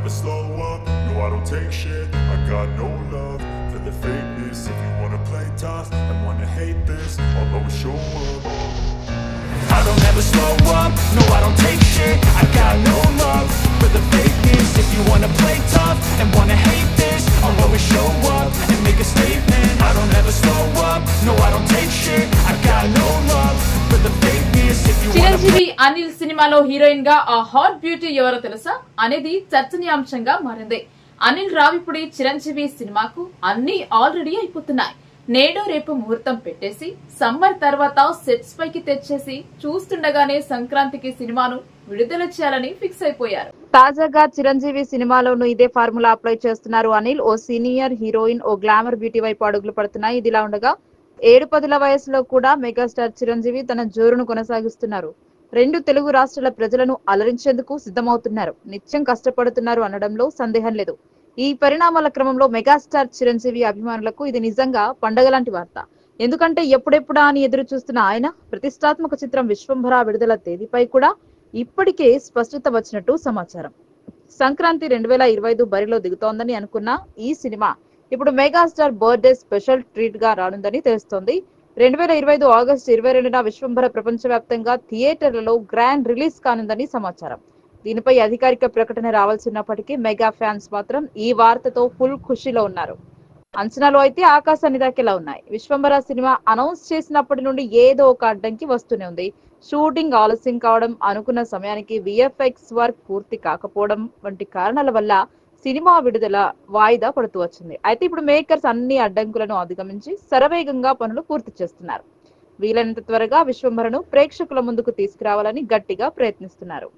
never slow up, no I don't take shit. I got no love for the fakeness. If you wanna play tough and wanna hate this, I'll always show up. I don't ever slow up, no I don't take shit. I got no love for the fakeness. If you wanna play tough and wanna hate this, I'll always show up and make a statement. I don't ever slow up, no I don't take shit. I got no love for the fakeness. If you wanna Chiranjeevi Anil సినిమాలో heroine గా ఆ hot beauty ఎవరో తెలుసా అనేది చర్చనీయాంశంగా మారింది. అనిల్ రావిపూడి చిరంజీవి సినిమాకు అన్ని ఆల్రెడీ అయిపోతున్నాయి. నేడు రేపు ముహూర్తం పెట్టేసి సమ్మర్ తర్వాత సెట్స్ పైకి తెచ్చేసి చూస్తుండగానే సంక్రాంతికి సినిమాను విడుదల చేయాలని ఫిక్స్ అయిపోయారు. తాజాగా చిరంజీవి సినిమాలోనూ ఇదే ఫార్ములా అప్లై చేస్తున్నారు అనిల్. ఓ సీనియర్ హీరోయిన్, ఓ గ్లామర్ బ్యూటీ వైపు అడుగులు పడుతున్నాయి. ఇదిలా ఉండగా 7-10ల వయసులో కూడా మెగాస్టార్ చిరంజీవి తన జోరును కొనసాగిస్తున్నారు. 2 తెలుగు రాష్ట్రాల ప్రజలను అలరించేందుకు సిద్ధమవుతున్నారు. నిత్యం కష్టపడుతున్నారు అనడంలో సందేహం లేదు. ఈ పరిణామాల క్రమంలో మెగాస్టార్ చిరంజీవి అభిమానులకు ఇది నిజంగా పండగ లాంటి వార్త. ఎందుకంటే ఎప్పుడెప్పుడా అని ఎదురు చూస్తున్న ఆయన ప్రతిష్టాత్మక చిత్రం విశ్వంభర విడుదల తేదీపై కూడా ఇప్పటికే స్పష్టత వచ్చినట్టు సమాచారం. సంక్రాంతి 2025 బరిలో దిగుతోందని అనుకున్న ఈ సినిమా ఇప్పుడు మెగాస్టార్ బర్త్డే స్పెషల్ ట్రీట్ గా రానుందని తెలుస్తోంది. 2025 ఆగస్టు 22న విశ్వంభర ప్రపంచవ్యాప్తంగా థియేటర్లలో గ్రాండ్ రిలీజ్ కానుందని సమాచారం. దీనిపై అధికారిక ప్రకటన రావాల్సినప్పటికీ మెగా ఫ్యాన్స్ మాత్రం ఈ వార్తతో ఫుల్ ఖుషీలో ఉన్నారు. అంచనాలు అయితే ఆకాశాన్ని దాకేలా ఉన్నాయి. విశ్వంభర సినిమా అనౌన్స్ చేసినప్పటి నుండి ఏదో ఒక అడ్డంకి వస్తూనే ఉంది. షూటింగ్ ఆలస్యం కావడం, అనుకున్న సమయానికి విఎఫ్ఎక్స్ వర్క్ పూర్తి కాకపోవడం వంటి కారణాల వల్ల సినిమా విడుదల వాయిదా పడుతూ వచ్చింది. అయితే ఇప్పుడు మేకర్స్ అన్ని అడ్డంకులను అధిగమించి శరవేగంగా పనులు పూర్తి చేస్తున్నారు. వీలైనంత త్వరగా విశ్వంభరను ప్రేక్షకుల ముందుకు తీసుకురావాలని గట్టిగా ప్రయత్నిస్తున్నారు.